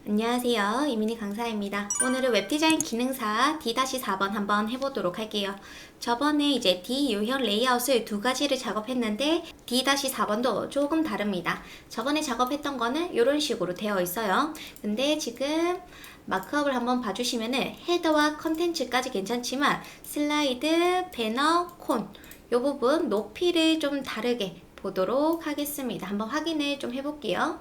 안녕하세요. 이민희 강사입니다. 오늘은 웹디자인 기능사 D-4번 한번 해보도록 할게요. 저번에 이제 D 유형 레이아웃을 두 가지를 작업했는데 D-4번도 조금 다릅니다. 저번에 작업했던 거는 이런 식으로 되어 있어요. 근데 지금 마크업을 한번 봐주시면은 헤더와 컨텐츠까지 괜찮지만 슬라이드, 배너, 콘 이 부분 높이를 좀 다르게 보도록 하겠습니다. 한번 확인을 좀 해볼게요.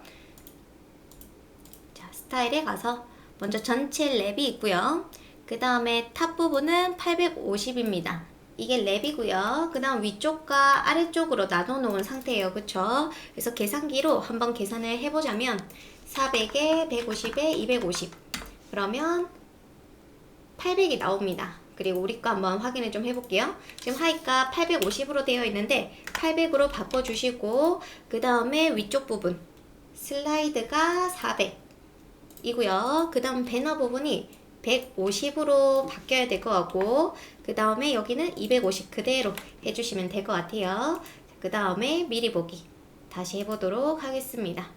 스타일에 가서 먼저 전체 랩이 있고요. 그 다음에 탑 부분은 850입니다. 이게 랩이고요. 그 다음 위쪽과 아래쪽으로 나눠 놓은 상태예요. 그쵸? 그래서 계산기로 한번 계산을 해보자면 400에 150에 250 그러면 800이 나옵니다. 그리고 우리 거 한번 확인을 좀 해볼게요. 지금 하이가 850으로 되어 있는데 800으로 바꿔주시고 그 다음에 위쪽 부분 슬라이드가 400 이고요. 그 다음 배너 부분이 150으로 바뀌어야 될 것 같고 그 다음에 여기는 250 그대로 해주시면 될 것 같아요. 그 다음에 미리 보기 다시 해보도록 하겠습니다.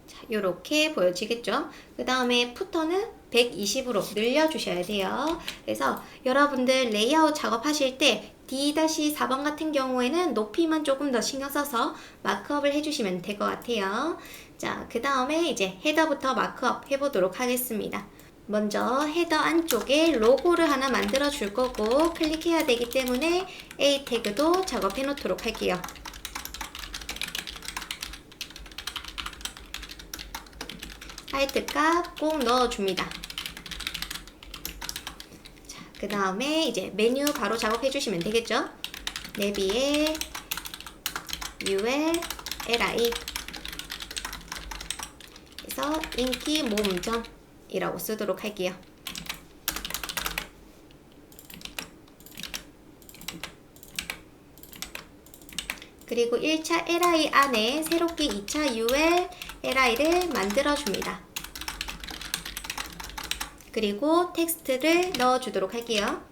자, 요렇게 보여지겠죠? 그 다음에 푸터는 120으로 늘려주셔야 돼요. 그래서 여러분들 레이아웃 작업하실 때 D-4번 같은 경우에는 높이만 조금 더 신경 써서 마크업을 해주시면 될 것 같아요. 자, 그 다음에 이제 헤더부터 마크업 해보도록 하겠습니다. 먼저 헤더 안쪽에 로고를 하나 만들어 줄 거고 클릭해야 되기 때문에 A 태그도 작업해 놓도록 할게요. 하이트 값 꼭 넣어줍니다. 자, 그 다음에 이제 메뉴 바로 작업해 주시면 되겠죠? 내비에 UL, LI 그래서 인기 모음점이라고 쓰도록 할게요. 그리고 1차 LI 안에 새롭게 2차 UL, LI를 만들어줍니다. 그리고 텍스트를 넣어주도록 할게요.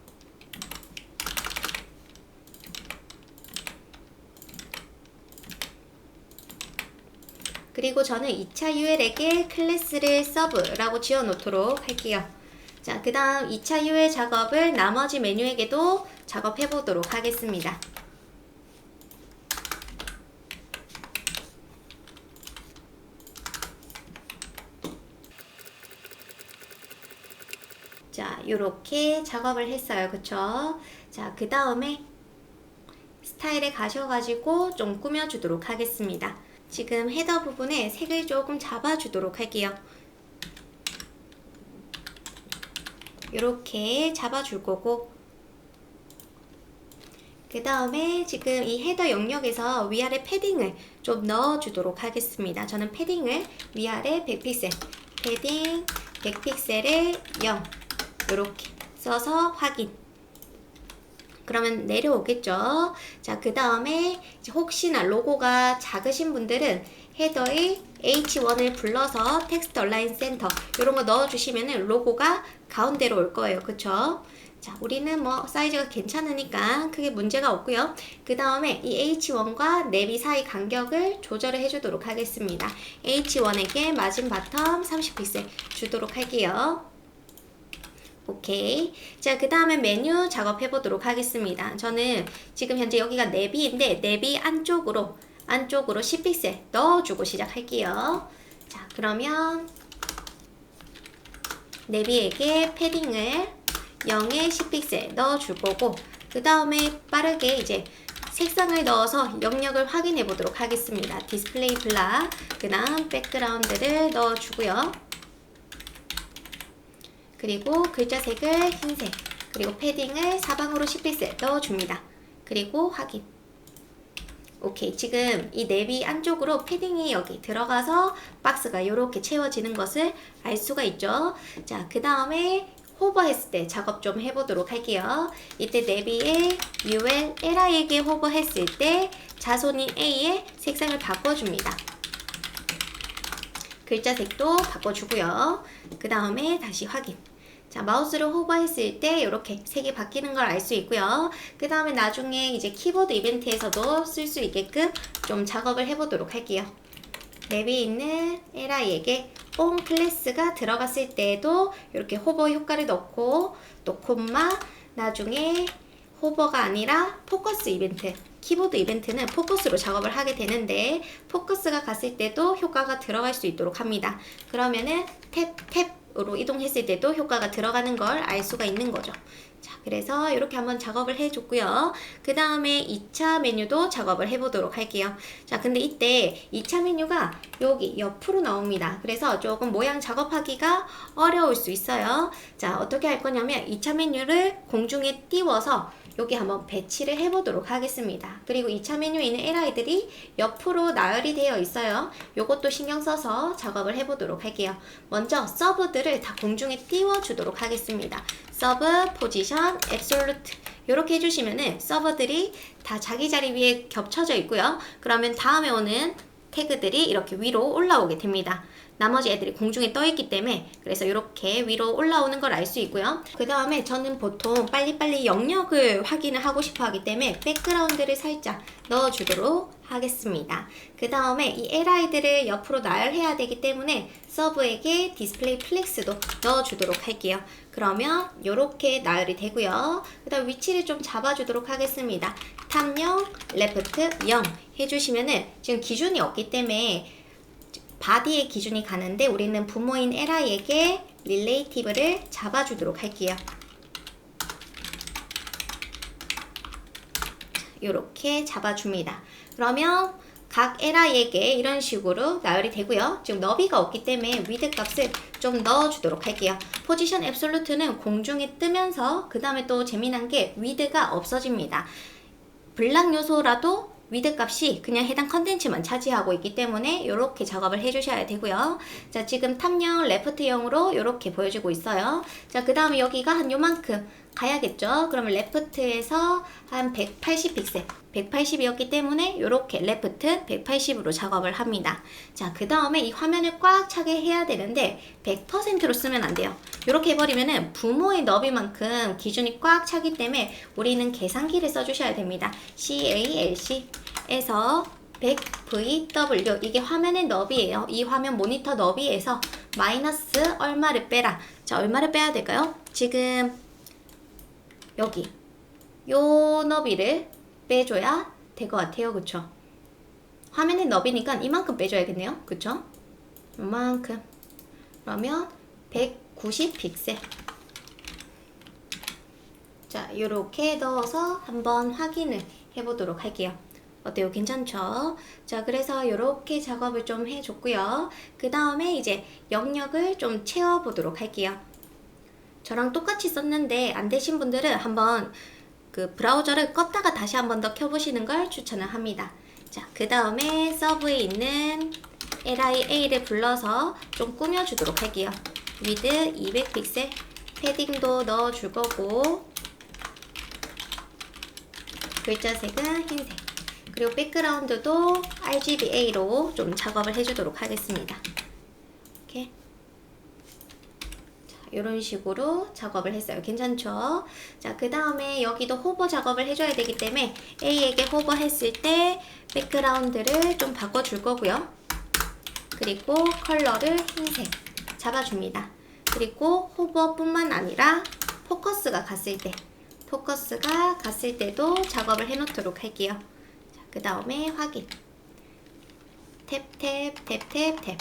그리고 저는 2차 UL에게 클래스를 서브라고 지어 놓도록 할게요. 자, 그 다음 2차 UL 작업을 나머지 메뉴에게도 작업해 보도록 하겠습니다. 자, 요렇게 작업을 했어요. 그쵸? 자, 그 다음에 스타일에 가셔가지고 좀 꾸며주도록 하겠습니다. 지금 헤더 부분에 색을 조금 잡아주도록 할게요. 이렇게 잡아줄 거고 그 다음에 지금 이 헤더 영역에서 위아래 패딩을 좀 넣어주도록 하겠습니다. 저는 패딩을 위아래 100픽셀 패딩 100픽셀에 0 이렇게 써서 확인 그러면 내려오겠죠. 자, 그 다음에 혹시나 로고가 작으신 분들은 헤더에 H1을 불러서 텍스트 얼라인 센터 이런 거 넣어주시면 로고가 가운데로 올 거예요. 그쵸? 자, 우리는 뭐 사이즈가 괜찮으니까 크게 문제가 없고요. 그 다음에 이 H1과 내비 사이 간격을 조절을 해주도록 하겠습니다. H1에게 마진 바텀 30픽셀 주도록 할게요. 오케이. 자, 그 다음에 메뉴 작업해 보도록 하겠습니다. 저는 지금 현재 여기가 내비인데 내비 안쪽으로 10픽셀 넣어주고 시작할게요. 자, 그러면 내비에게 패딩을 0에 10픽셀 넣어줄 거고 그 다음에 빠르게 이제 색상을 넣어서 영역을 확인해 보도록 하겠습니다. 디스플레이 블락 그 다음 백그라운드를 넣어주고요. 그리고 글자색을 흰색 그리고 패딩을 사방으로 10픽셀 넣어줍니다. 그리고 확인. 오케이. 지금 이 내비 안쪽으로 패딩이 여기 들어가서 박스가 이렇게 채워지는 것을 알 수가 있죠. 자, 그 다음에 호버했을 때 작업 좀 해보도록 할게요. 이때 내비에 UL, LI에게 호버했을 때 자손인 A의 색상을 바꿔줍니다. 글자색도 바꿔주고요. 그 다음에 다시 확인. 자, 마우스를 호버했을 때 이렇게 색이 바뀌는 걸 알 수 있고요. 그 다음에 나중에 이제 키보드 이벤트에서도 쓸 수 있게끔 좀 작업을 해보도록 할게요. 랩이 있는 li에게 on 클래스가 들어갔을 때에도 이렇게 호버 효과를 넣고 또 콤마 나중에 호버가 아니라 포커스 이벤트, 키보드 이벤트는 포커스로 작업을 하게 되는데 포커스가 갔을 때도 효과가 들어갈 수 있도록 합니다. 그러면은 탭으로 이동했을 때도 효과가 들어가는 걸 알 수가 있는 거죠. 자, 그래서 이렇게 한번 작업을 해줬고요. 그 다음에 2차 메뉴도 작업을 해보도록 할게요. 자, 근데 이때 2차 메뉴가 여기 옆으로 나옵니다. 그래서 조금 모양 작업하기가 어려울 수 있어요. 자, 어떻게 할 거냐면 2차 메뉴를 공중에 띄워서 여기 한번 배치를 해보도록 하겠습니다. 그리고 2차 메뉴에 있는 li들이 옆으로 나열이 되어 있어요. 요것도 신경 써서 작업을 해보도록 할게요. 먼저 서브들을 다 공중에 띄워주도록 하겠습니다. 서브, 포지션, 앱솔루트 이렇게 해주시면은 서버들이 다 자기 자리 위에 겹쳐져 있고요. 그러면 다음에 오는 태그들이 이렇게 위로 올라오게 됩니다. 나머지 애들이 공중에 떠 있기 때문에 그래서 이렇게 위로 올라오는 걸 알 수 있고요. 그 다음에 저는 보통 빨리빨리 영역을 확인을 하고 싶어 하기 때문에 백그라운드를 살짝 넣어주도록 하겠습니다. 그 다음에 이 li들을 옆으로 나열해야 되기 때문에 서브에게 디스플레이 플렉스도 넣어주도록 할게요. 그러면 이렇게 나열이 되고요. 그 다음 위치를 좀 잡아주도록 하겠습니다. 탑 0, 레프트 0 해주시면은 지금 기준이 없기 때문에 바디의 기준이 가는데 우리는 부모인 li에게 릴레이티브를 잡아주도록 할게요. 이렇게 잡아줍니다. 그러면 각 li에게 이런 식으로 나열이 되고요. 지금 너비가 없기 때문에 위드 값을 좀 넣어주도록 할게요. 포지션 앱솔루트는 공중에 뜨면서 그 다음에 또 재미난 게 위드가 없어집니다. 블락 요소라도 위드 값이 그냥 해당 컨텐츠만 차지하고 있기 때문에 이렇게 작업을 해주셔야 되고요. 자, 지금 탑 0, 레프트 0으로 이렇게 보여주고 있어요. 자, 그 다음에 여기가 한 요만큼 가야겠죠. 그러면 레프트에서 한 180 픽셀 180이었기 때문에 이렇게 레프트 180으로 작업을 합니다. 자, 그 다음에 이 화면을 꽉 차게 해야 되는데 100%로 쓰면 안 돼요. 이렇게 해버리면은 부모의 너비만큼 기준이 꽉 차기 때문에 우리는 계산기를 써주셔야 됩니다. CALC에서 100VW 이게 화면의 너비예요. 이 화면 모니터 너비에서 마이너스 얼마를 빼라. 자, 얼마를 빼야 될까요? 지금 여기 요 너비를 빼줘야 될 것 같아요. 그쵸? 화면의 너비니까 이만큼 빼줘야겠네요. 그쵸? 이만큼. 그러면 190 픽셀. 자, 요렇게 넣어서 한번 확인을 해보도록 할게요. 어때요? 괜찮죠? 자, 그래서 요렇게 작업을 좀 해줬고요. 그 다음에 이제 영역을 좀 채워보도록 할게요. 저랑 똑같이 썼는데 안 되신 분들은 한번 그 브라우저를 껐다가 다시 한 번 더 켜보시는 걸 추천을 합니다. 자, 그 다음에 서브에 있는 lia를 불러서 좀 꾸며주도록 할게요. 위드 200 픽셀 패딩도 넣어줄 거고 글자 색은 흰색 그리고 백그라운드도 RGBA로 좀 작업을 해주도록 하겠습니다. 이렇게 이런 식으로 작업을 했어요. 괜찮죠? 자, 그 다음에 여기도 호버 작업을 해줘야 되기 때문에 A에게 호버 했을 때 백그라운드를 좀 바꿔줄 거고요. 그리고 컬러를 흰색 잡아줍니다. 그리고 호버뿐만 아니라 포커스가 갔을 때도 작업을 해놓도록 할게요. 자, 그 다음에 확인. 탭, 탭, 탭, 탭, 탭.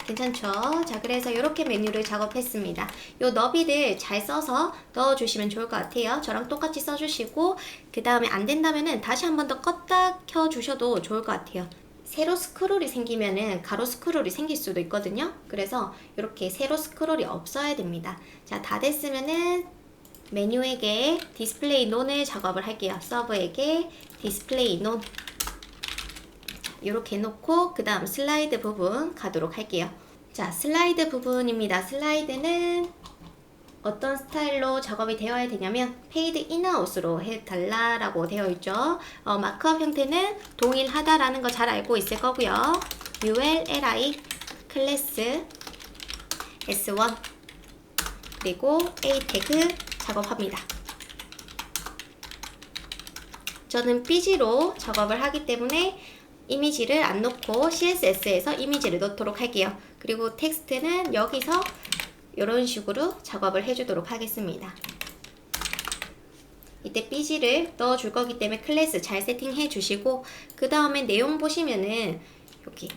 괜찮죠? 자, 그래서 이렇게 메뉴를 작업했습니다. 요 너비를 잘 써서 넣어주시면 좋을 것 같아요. 저랑 똑같이 써주시고 그 다음에 안 된다면은 다시 한 번 더 껐다 켜주셔도 좋을 것 같아요. 세로 스크롤이 생기면은 가로 스크롤이 생길 수도 있거든요. 그래서 이렇게 세로 스크롤이 없어야 됩니다. 자, 다 됐으면은 메뉴에게 디스플레이 논을 작업을 할게요. 서브에게 디스플레이 논 이렇게 해놓고 그 다음 슬라이드 부분 가도록 할게요. 자, 슬라이드 부분입니다. 슬라이드는 어떤 스타일로 작업이 되어야 되냐면 페이드 인아웃으로 해달라고 되어 있죠. 마크업 형태는 동일하다라는 거 잘 알고 있을 거고요. ULLI 클래스 S1 그리고 A 태그 작업합니다. 저는 BG로 작업을 하기 때문에 이미지를 안 넣고 CSS에서 이미지를 넣도록 할게요. 그리고 텍스트는 여기서 이런 식으로 작업을 해주도록 하겠습니다. 이때 삐지를 넣어줄 거기 때문에 클래스 잘 세팅해 주시고, 그 다음에 내용 보시면은 여기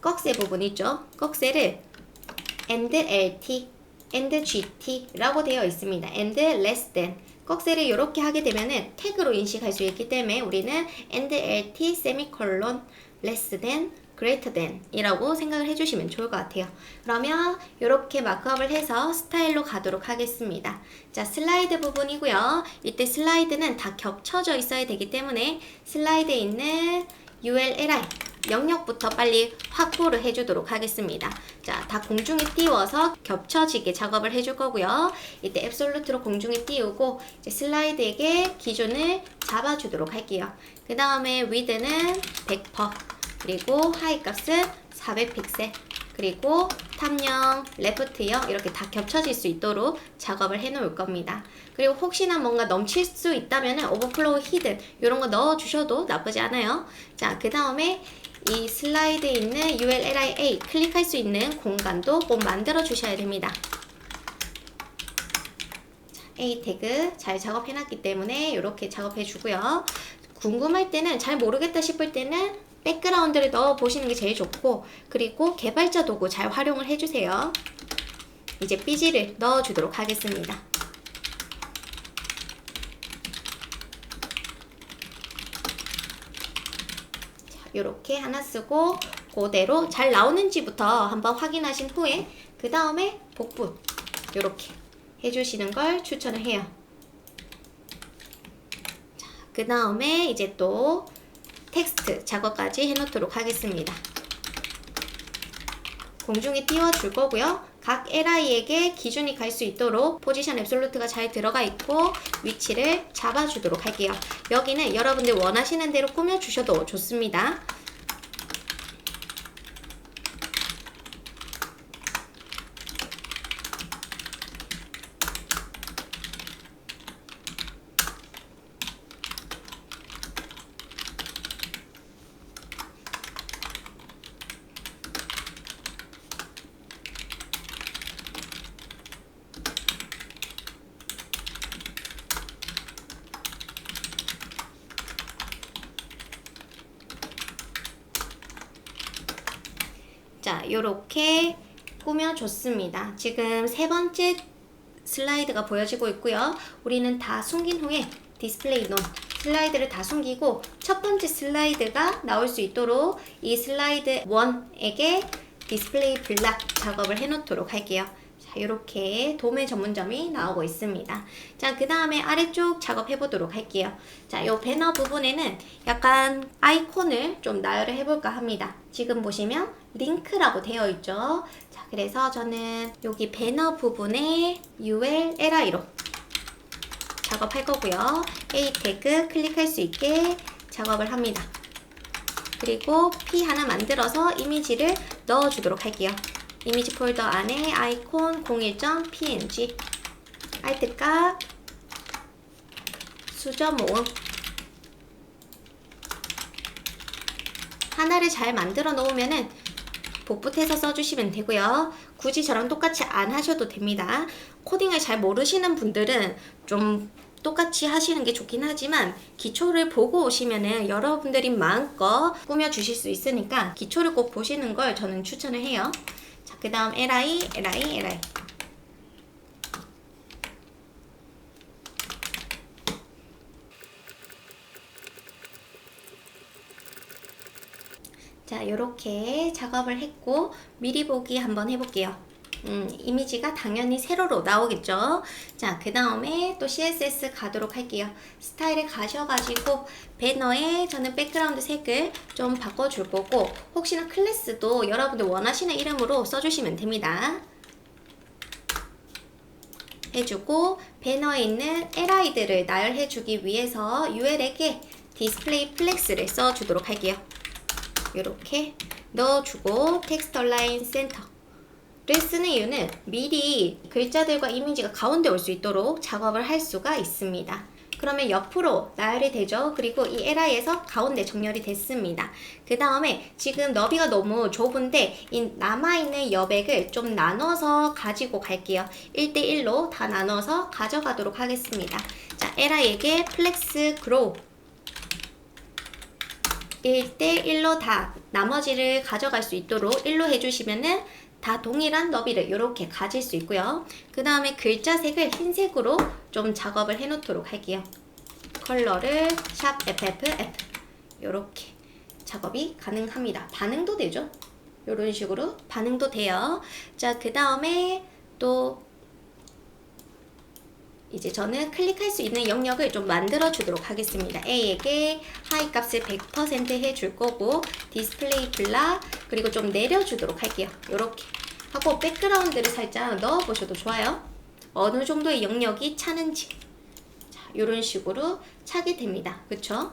꺽쇠 부분 있죠? 꺽쇠를 and lt, and gt 라고 되어 있습니다. and less than. 꺽쇠를 이렇게 하게 되면은 태그로 인식할 수 있기 때문에 우리는 and lt 세미콜론 less than greater than 이라고 생각을 해주시면 좋을 것 같아요. 그러면 이렇게 마크업을 해서 스타일로 가도록 하겠습니다. 자, 슬라이드 부분이고요. 이때 슬라이드는 다 겹쳐져 있어야 되기 때문에 슬라이드에 있는 ULLI 영역부터 빨리 확보를 해주도록 하겠습니다. 자, 다 공중에 띄워서 겹쳐지게 작업을 해줄 거고요. 이때 앱솔루트로 공중에 띄우고 이제 슬라이드에게 기준을 잡아주도록 할게요. 그 다음에 위드는 100%, 그리고 하이 값은 400픽셀, 그리고 탑0, 레프트0 이렇게 다 겹쳐질 수 있도록 작업을 해 놓을 겁니다. 그리고 혹시나 뭔가 넘칠 수 있다면 오버플로우 히든 이런 거 넣어 주셔도 나쁘지 않아요. 자, 그 다음에 이 슬라이드에 있는 ULLIA 클릭할 수 있는 공간도 꼭 만들어 주셔야 됩니다. 자, A 태그 잘 작업해 놨기 때문에 이렇게 작업해 주고요. 궁금할 때는, 잘 모르겠다 싶을 때는 백그라운드를 넣어 보시는 게 제일 좋고, 그리고 개발자 도구 잘 활용을 해주세요. 이제 삐지를 넣어 주도록 하겠습니다. 자, 이렇게 하나 쓰고 그대로 잘 나오는지부터 한번 확인하신 후에 그 다음에 복분 이렇게 해주시는 걸 추천을 해요. 자, 그 다음에 이제 또 텍스트 작업까지 해놓도록 하겠습니다. 공중에 띄워줄 거고요. 각 LI에게 기준이 갈 수 있도록 포지션 앱솔루트가 잘 들어가 있고 위치를 잡아주도록 할게요. 여기는 여러분들 원하시는 대로 꾸며주셔도 좋습니다. 자, 요렇게 꾸며줬습니다. 지금 세 번째 슬라이드가 보여지고 있고요. 우리는 다 숨긴 후에 디스플레이 논 슬라이드를 다 숨기고 첫 번째 슬라이드가 나올 수 있도록 이 슬라이드 1에게 디스플레이 블락 작업을 해놓도록 할게요. 자, 이렇게 도매 전문점이 나오고 있습니다. 자, 그 다음에 아래쪽 작업해 보도록 할게요. 자, 요 배너 부분에는 약간 아이콘을 좀 나열을 해볼까 합니다. 지금 보시면 링크라고 되어 있죠. 자, 그래서 저는 여기 배너 부분에 ULLI로 작업할 거고요. A 태그 클릭할 수 있게 작업을 합니다. 그리고 P 하나 만들어서 이미지를 넣어주도록 할게요. 이미지 폴더 안에 아이콘 01.png 알트값 수저 모음 하나를 잘 만들어 놓으면은 복붙해서 써주시면 되고요. 굳이 저랑 똑같이 안 하셔도 됩니다. 코딩을 잘 모르시는 분들은 좀 똑같이 하시는 게 좋긴 하지만 기초를 보고 오시면은 여러분들이 마음껏 꾸며주실 수 있으니까 기초를 꼭 보시는 걸 저는 추천을 해요. 자, 그 다음 LI. 자, 요렇게 작업을 했고 미리 보기 한번 해볼게요. 이미지가 당연히 세로로 나오겠죠. 자, 그 다음에 또 CSS 가도록 할게요. 스타일에 가셔가지고 배너에 저는 백그라운드 색을 좀 바꿔줄 거고 혹시나 클래스도 여러분들 원하시는 이름으로 써주시면 됩니다. 해주고 배너에 있는 LI들을 나열해주기 위해서 UL에게 디스플레이 플렉스를 써주도록 할게요. 이렇게 넣어주고 텍스트 얼라인 센터를 쓰는 이유는 미리 글자들과 이미지가 가운데 올 수 있도록 작업을 할 수가 있습니다. 그러면 옆으로 나열이 되죠. 그리고 이 LI에서 가운데 정렬이 됐습니다. 그 다음에 지금 너비가 너무 좁은데 이 남아있는 여백을 좀 나눠서 가지고 갈게요. 1대1로 다 나눠서 가져가도록 하겠습니다. 자, LI에게 플렉스 그로우 1대1로 다 나머지를 가져갈 수 있도록 1로 해주시면은 다 동일한 너비를 이렇게 가질 수 있고요. 그 다음에 글자 색을 흰색으로 좀 작업을 해 놓도록 할게요. 컬러를 샵 FFF 이렇게 작업이 가능합니다. 반응도 되죠? 이런 식으로 반응도 돼요. 자, 그 다음에 또 이제 저는 클릭할 수 있는 영역을 좀 만들어 주도록 하겠습니다. A에게 하이 값을 100% 해줄 거고 디스플레이 블락 그리고 좀 내려주도록 할게요. 이렇게 하고 백그라운드를 살짝 넣어 보셔도 좋아요. 어느 정도의 영역이 차는지 자, 이런 식으로 차게 됩니다. 그쵸?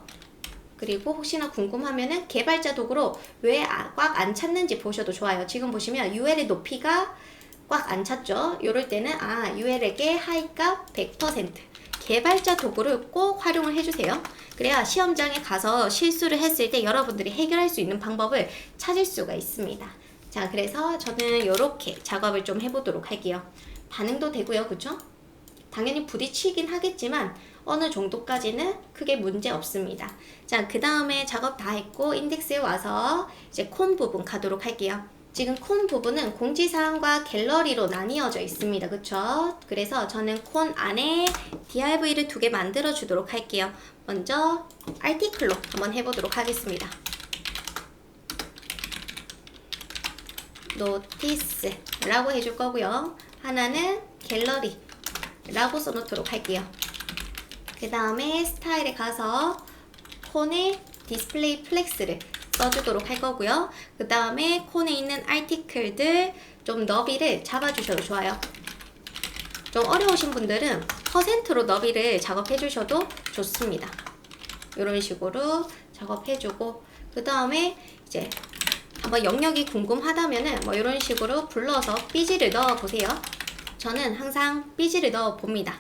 그리고 혹시나 궁금하면은 개발자 도구로 왜 꽉 안 찼는지 보셔도 좋아요. 지금 보시면 UL의 높이가 꽉 안 찼죠? 이럴 때는 UL에게 하이 값 100% 개발자 도구를 꼭 활용을 해주세요. 그래야 시험장에 가서 실수를 했을 때 여러분들이 해결할 수 있는 방법을 찾을 수가 있습니다. 자, 그래서 저는 이렇게 작업을 좀 해보도록 할게요. 반응도 되고요. 그쵸? 당연히 부딪히긴 하겠지만 어느 정도까지는 크게 문제 없습니다. 자, 그 다음에 작업 다 했고 인덱스에 와서 이제 콘 부분 가도록 할게요. 지금 콘 부분은 공지사항과 갤러리로 나뉘어져 있습니다. 그쵸? 그래서 저는 콘 안에 DRV를 2개 만들어 주도록 할게요. 먼저 아티클로 한번 해보도록 하겠습니다. 노티스라고 해줄 거고요. 하나는 갤러리라고 써놓도록 할게요. 그 다음에 스타일에 가서 콘에 디스플레이 플렉스를 써주도록 할 거고요. 그 다음에 콘에 있는 아티클들 좀 너비를 잡아주셔도 좋아요. 좀 어려우신 분들은 퍼센트로 너비를 작업해 주셔도 좋습니다. 이런 식으로 작업해주고 그 다음에 이제 한번 영역이 궁금하다면은 뭐 이런 식으로 불러서 삐지를 넣어 보세요. 저는 항상 삐지를 넣어 봅니다.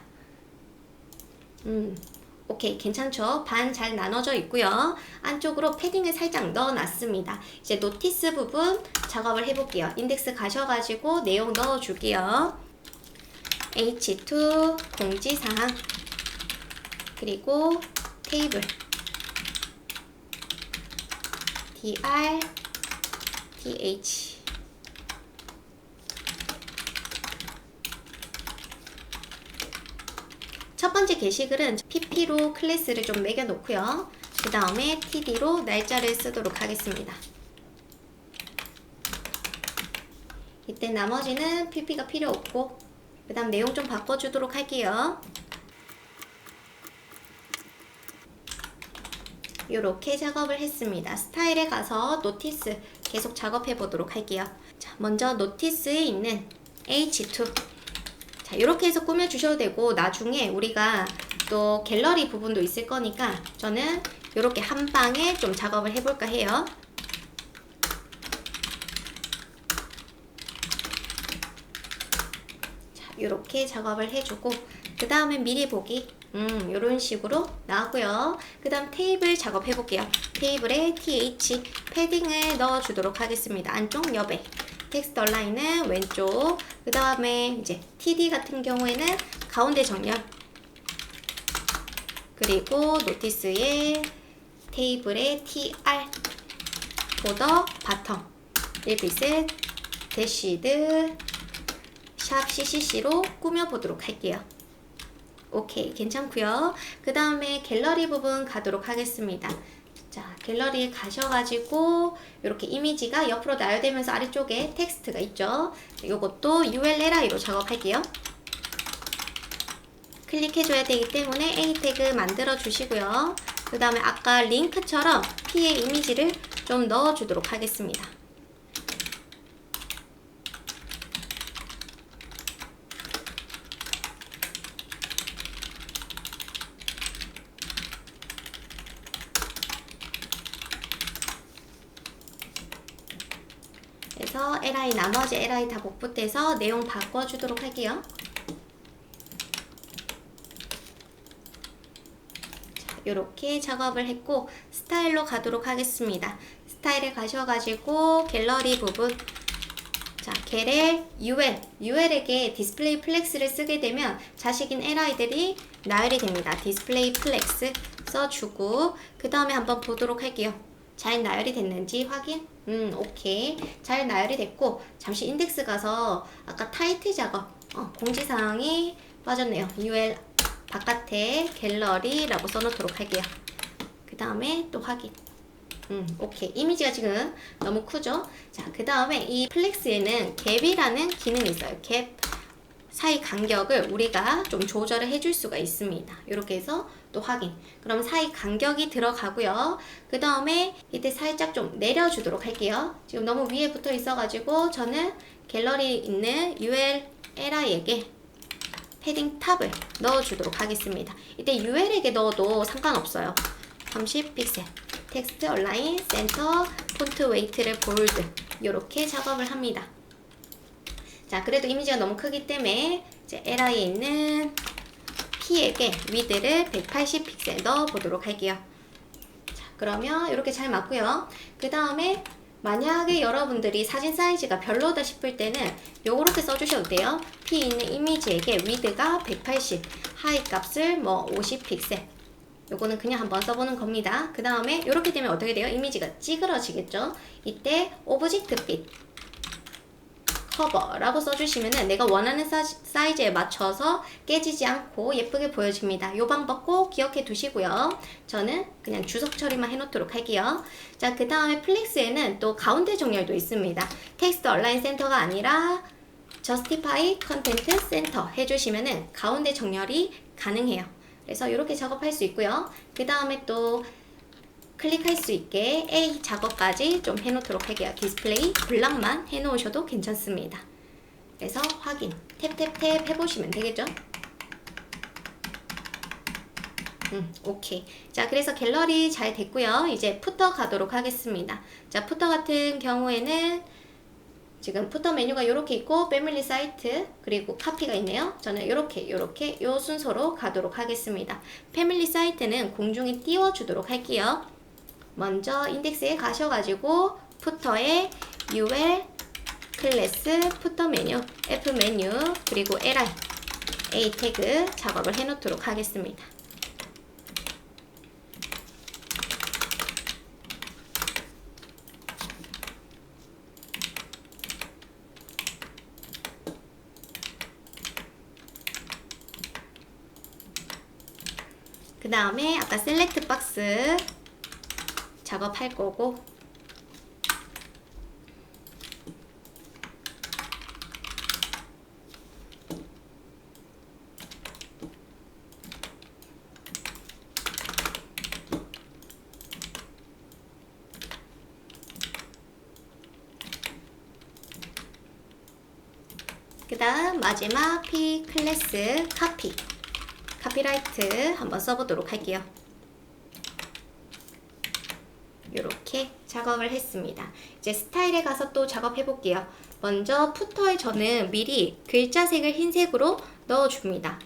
오케이, 괜찮죠? 반 잘 나눠져 있고요. 안쪽으로 패딩을 살짝 넣어놨습니다. 이제 노티스 부분 작업을 해볼게요. 인덱스 가셔가지고 내용 넣어줄게요. H2 공지사항 그리고 테이블 DR TH 첫 번째 게시글은 PP로 클래스를 좀 매겨 놓고요. 그 다음에 TD로 날짜를 쓰도록 하겠습니다. 이때 나머지는 PP가 필요 없고 그 다음 내용 좀 바꿔주도록 할게요. 이렇게 작업을 했습니다. 스타일에 가서 노티스 계속 작업해 보도록 할게요. 자, 먼저 노티스에 있는 H2 자, 이렇게 해서 꾸며주셔도 되고 나중에 우리가 또 갤러리 부분도 있을 거니까 저는 이렇게 한 방에 좀 작업을 해볼까 해요. 자, 이렇게 작업을 해주고 그 다음에 미리 보기 이런 식으로 나오고요. 그 다음 테이블 작업해 볼게요. 테이블에 TH 패딩을 넣어주도록 하겠습니다. 안쪽 여백 텍스트 얼라인은 왼쪽 그 다음에 이제 TD 같은 경우에는 가운데 정렬 그리고 노티스의 테이블의 TR 보더 바텀 1픽셀 대시드 샵 CCC로 꾸며보도록 할게요. 오케이, 괜찮고요. 그 다음에 갤러리 부분 가도록 하겠습니다. 자, 갤러리에 가셔가지고 이렇게 이미지가 옆으로 나열되면서 아래쪽에 텍스트가 있죠. 이것도 ULLI로 작업할게요. 클릭해줘야 되기 때문에 A 태그 만들어 주시고요. 그 다음에 아까 링크처럼 P의 이미지를 좀 넣어주도록 하겠습니다. 그래서 LI 나머지 LI 다 복붙해서 내용 바꿔주도록 할게요. 이렇게 작업을 했고 스타일로 가도록 하겠습니다. 스타일에 가셔가지고 갤러리 부분, 자, 갤의 UL에게 디스플레이 플렉스를 쓰게 되면 자식인 LI들이 나열이 됩니다. 디스플레이 플렉스 써주고 그 다음에 한번 보도록 할게요. 잘 나열이 됐는지 확인. 오케이. 잘 나열이 됐고 잠시 인덱스 가서 아까 타이틀 작업 공지사항이 빠졌네요. UL 바깥에 갤러리라고 써놓도록 할게요. 그 다음에 또 확인. 오케이. 이미지가 지금 너무 크죠? 자, 그 다음에 이 플렉스에는 갭이라는 기능이 있어요. 갭 사이 간격을 우리가 좀 조절을 해줄 수가 있습니다. 이렇게 해서 또 확인. 그럼 사이 간격이 들어가고요. 그 다음에 이때 살짝 좀 내려주도록 할게요. 지금 너무 위에 붙어 있어가지고 저는 갤러리에 있는 ULLI에게 패딩 탑을 넣어주도록 하겠습니다. 이때 UL에게 넣어도 상관없어요. 30픽셀. 텍스트 얼라인, 센터, 폰트 웨이트를 볼드. 이렇게 작업을 합니다. 자, 그래도 이미지가 너무 크기 때문에 이제 LI에 있는 P에게 위드를 180픽셀 넣어보도록 할게요. 자, 그러면 이렇게 잘 맞고요. 그 다음에 만약에 여러분들이 사진 사이즈가 별로다 싶을 때는 요렇게 써주셔도 돼요. P 있는 이미지에게 위드가 180, 하이 값을 뭐 50픽셀. 요거는 그냥 한번 써보는 겁니다. 그 다음에 이렇게 되면 어떻게 돼요? 이미지가 찌그러지겠죠? 이때 오브젝트 핏 커버라고 써주시면은 내가 원하는 사이즈에 맞춰서 깨지지 않고 예쁘게 보여집니다. 이 방법 꼭 기억해 두시고요. 저는 그냥 주석 처리만 해놓도록 할게요. 자, 그 다음에 플렉스에는 또 가운데 정렬도 있습니다. 텍스트 얼라인 센터가 아니라 Justify Content Center 해주시면은 가운데 정렬이 가능해요. 그래서 이렇게 작업할 수 있고요. 그 다음에 또 클릭할 수 있게 A 작업까지 좀 해놓도록 할게요. 디스플레이 블락만 해놓으셔도 괜찮습니다. 그래서 확인, 탭탭탭 해보시면 되겠죠? 오케이. 자, 그래서 갤러리 잘 됐고요. 이제 푸터 가도록 하겠습니다. 자, 푸터 같은 경우에는 지금 푸터 메뉴가 이렇게 있고 패밀리 사이트 그리고 카피가 있네요. 저는 이렇게 요 순서로 가도록 하겠습니다. 패밀리 사이트는 공중에 띄워주도록 할게요. 먼저 인덱스에 가셔가지고 푸터에 UL 클래스 푸터 메뉴 F 메뉴 그리고 LI A 태그 작업을 해놓도록 하겠습니다. 그 다음에 아까 셀렉트 박스 작업할 거고 그 다음 마지막 P 클래스 카피 카피라이트 한번 써보도록 할게요. 이렇게 작업을 했습니다. 이제 스타일에 가서 또 작업해 볼게요. 먼저 푸터에 저는 미리 글자색을 흰색으로 넣어줍니다.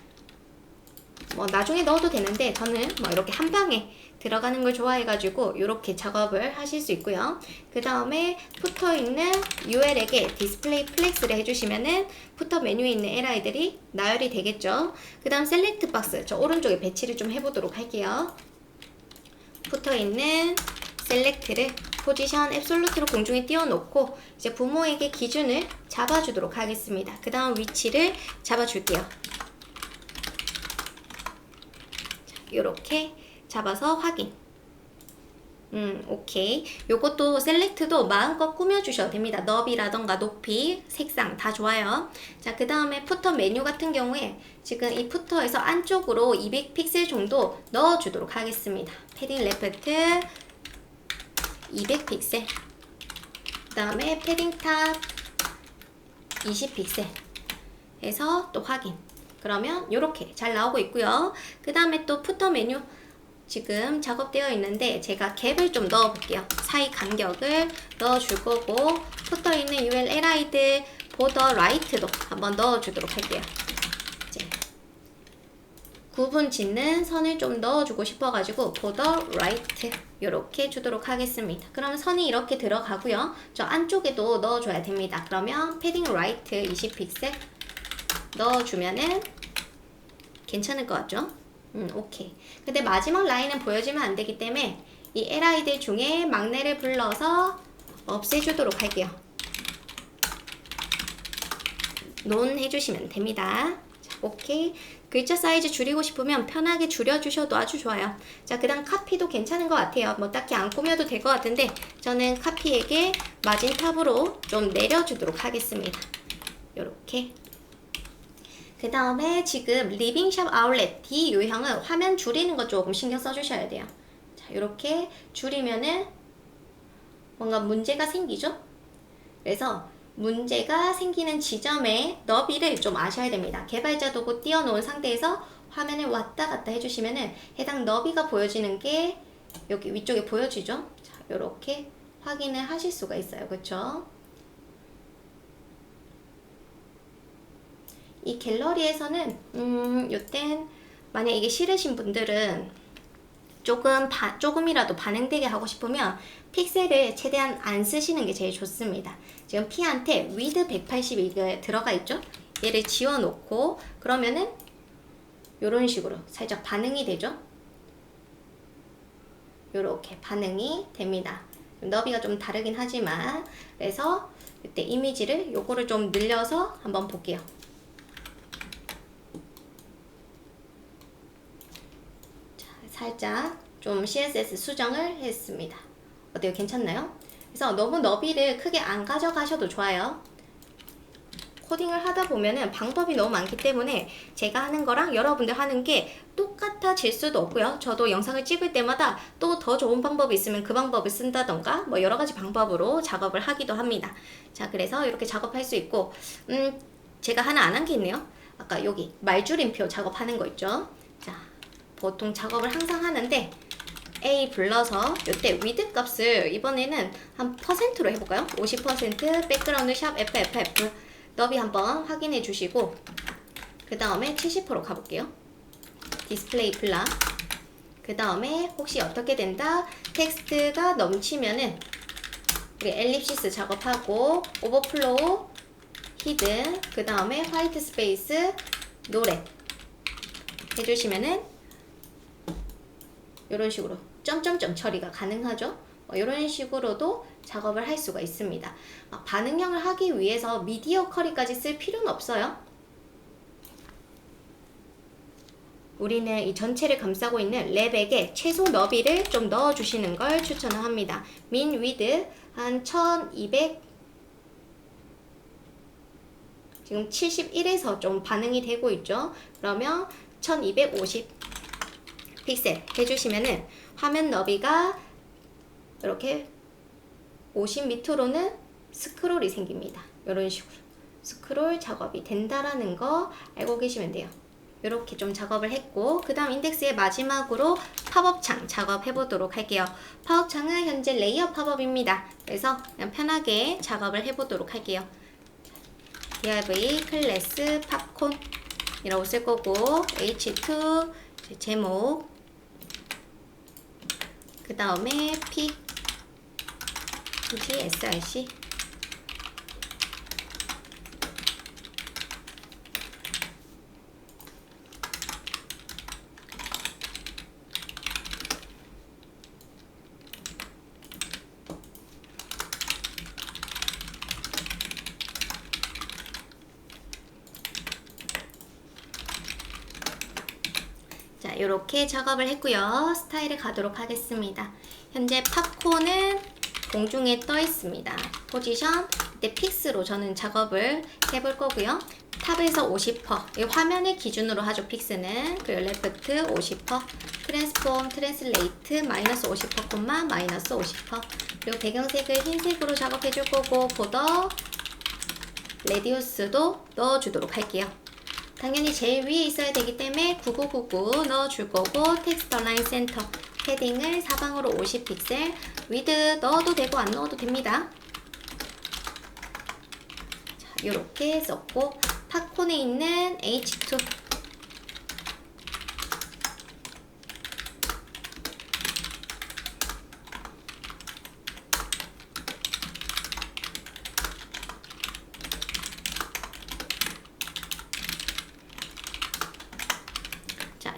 뭐 나중에 넣어도 되는데 저는 뭐 이렇게 한 방에 들어가는 걸 좋아해가지고 이렇게 작업을 하실 수 있고요. 그 다음에 푸터에 있는 UL에게 디스플레이 플렉스를 해주시면은 푸터 메뉴에 있는 LI들이 나열이 되겠죠. 그 다음 셀렉트 박스 저 오른쪽에 배치를 좀 해보도록 할게요. 푸터에 있는 셀렉트를 포지션 앱솔루트로 공중에 띄워놓고 이제 부모에게 기준을 잡아주도록 하겠습니다. 그 다음 위치를 잡아줄게요. 이렇게 잡아서 확인. 오케이. 요것도 셀렉트도 마음껏 꾸며주셔도 됩니다. 너비라던가 높이, 색상 다 좋아요. 자, 그 다음에 푸터 메뉴 같은 경우에 지금 이 푸터에서 안쪽으로 200픽셀 정도 넣어주도록 하겠습니다. 패딩 레프트 200픽셀. 그 다음에 패딩 탑 20픽셀 해서 또 확인. 그러면 이렇게 잘 나오고 있고요. 그 다음에 또 푸터 메뉴 지금 작업되어 있는데 제가 갭을 좀 넣어 볼게요. 사이 간격을 넣어 줄 거고 푸터에 있는 ULLI들 보더 라이트도 한번 넣어 주도록 할게요. 이제 구분 짓는 선을 좀 넣어주고 싶어가지고 border right 이렇게 주도록 하겠습니다. 그럼 선이 이렇게 들어가고요. 저 안쪽에도 넣어줘야 됩니다. 그러면 패딩 right 20픽셀 넣어주면은 괜찮을 것 같죠? 오케이. 근데 마지막 라인은 보여지면 안 되기 때문에 이 li들 중에 막내를 불러서 없애주도록 할게요. 논 해주시면 됩니다. 자, 오케이. 글자 사이즈 줄이고 싶으면 편하게 줄여주셔도 아주 좋아요. 자, 그 다음 카피도 괜찮은 것 같아요. 뭐 딱히 안 꾸며도 될 것 같은데 저는 카피에게 마진 탑으로 좀 내려주도록 하겠습니다. 요렇게. 그 다음에 지금 리빙샵 아울렛 D 유형은 화면 줄이는 거 조금 신경 써주셔야 돼요. 자, 요렇게 줄이면은 뭔가 문제가 생기죠? 그래서 문제가 생기는 지점의 너비를 좀 아셔야 됩니다. 개발자 도구 띄워놓은 상태에서 화면을 왔다 갔다 해주시면은 해당 너비가 보여지는 게 여기 위쪽에 보여지죠? 자, 요렇게 확인을 하실 수가 있어요. 그쵸? 이 갤러리에서는 요땐 만약 이게 싫으신 분들은 조금이라도 반응되게 하고 싶으면 픽셀을 최대한 안 쓰시는 게 제일 좋습니다. 지금 P한테 width 180 이게 들어가 있죠? 얘를 지워놓고 그러면은 요런 식으로 살짝 반응이 되죠? 요렇게 반응이 됩니다. 너비가 좀 다르긴 하지만 그래서 이때 이미지를 요거를 좀 늘려서 한번 볼게요. 살짝 좀 CSS 수정을 했습니다. 어때요? 괜찮나요? 그래서 너무 너비를 크게 안 가져가셔도 좋아요. 코딩을 하다 보면은 방법이 너무 많기 때문에 제가 하는 거랑 여러분들 하는 게 똑같아질 수도 없고요. 저도 영상을 찍을 때마다 또 더 좋은 방법이 있으면 그 방법을 쓴다던가 뭐 여러 가지 방법으로 작업을 하기도 합니다. 자, 그래서 이렇게 작업할 수 있고 제가 하나 안 한 게 있네요. 아까 여기 말줄임표 작업하는 거 있죠. 자, 보통 작업을 항상 하는데 A 불러서 이때 width 값을 이번에는 한 %로 해볼까요? 50% 백그라운드 샵 FFF 너비 한번 확인해 주시고 그 다음에 70% 가볼게요. 디스플레이 블락 그 다음에 혹시 어떻게 된다? 텍스트가 넘치면은 우리 엘립시스 작업하고 오버플로우 히든 그 다음에 화이트 스페이스 노래 해주시면은 이런 식으로 점점점 처리가 가능하죠. 이런 식으로도 작업을 할 수가 있습니다. 반응형을 하기 위해서 미디어 쿼리까지 쓸 필요는 없어요. 우리는 이 전체를 감싸고 있는 랩에게 최소 너비를 좀 넣어주시는 걸 추천을 합니다. min width 한 1200 지금 71에서 좀 반응이 되고 있죠. 그러면 1250 픽셀 해주시면은 화면 너비가 이렇게 50 밑으로는 스크롤이 생깁니다. 이런 식으로 스크롤 작업이 된다라는 거 알고 계시면 돼요. 이렇게 좀 작업을 했고 그 다음 인덱스의 마지막으로 팝업창 작업해 보도록 할게요. 팝업창은 현재 레이어 팝업입니다. 그래서 그냥 편하게 작업을 해 보도록 할게요. div 클래스 팝콘 이라고 쓸 거고 h2 제목 그 다음에 src 자, 이렇게 작업을 했고요. 스타일을 가도록 하겠습니다. 현재 팝콘은 공중에 떠 있습니다. 포지션, 이때 픽스로 저는 작업을 해볼 거고요. 탑에서 50%, 이 화면을 기준으로 하죠. 픽스는. 그리고 레프트 50%, 트랜스폼, 트랜슬레이트 마이너스 50%, 마이너스 50%. 그리고 배경색을 흰색으로 작업해 줄 거고 보더, 레디우스도 넣어주도록 할게요. 당연히 제일 위에 있어야 되기 때문에 9999 넣어줄 거고 텍스트 얼라인 센터 패딩을 사방으로 50픽셀 위드 넣어도 되고 안 넣어도 됩니다. 자, 이렇게 썼고 팝콘에 있는 H2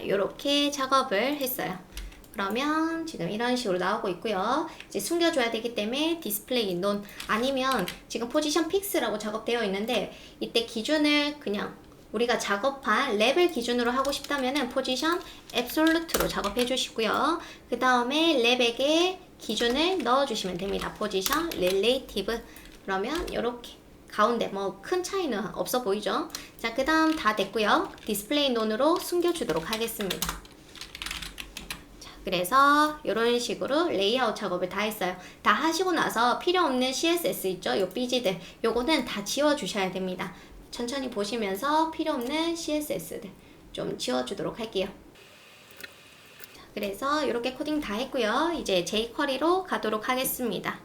이렇게 작업을 했어요. 그러면 지금 이런 식으로 나오고 있고요. 이제 숨겨줘야 되기 때문에 디스플레이 논 아니면 지금 포지션 픽스라고 작업되어 있는데 이때 기준을 그냥 우리가 작업한 랩을 기준으로 하고 싶다면은 포지션 앱솔루트로 작업해 주시고요. 그 다음에 랩에게 기준을 넣어 주시면 됩니다. 포지션 릴레이티브. 그러면 이렇게 가운데 뭐 큰 차이는 없어 보이죠? 자, 그 다음 다 됐고요. 디스플레이 논으로 숨겨주도록 하겠습니다. 그래서 이런 식으로 레이아웃 작업을 다 했어요. 다 하시고 나서 필요 없는 CSS 있죠? 요 삐지들. 요거는 다 지워 주셔야 됩니다. 천천히 보시면서 필요 없는 CSS들 좀 지워 주도록 할게요. 그래서 이렇게 코딩 다 했고요. 이제 jQuery로 가도록 하겠습니다.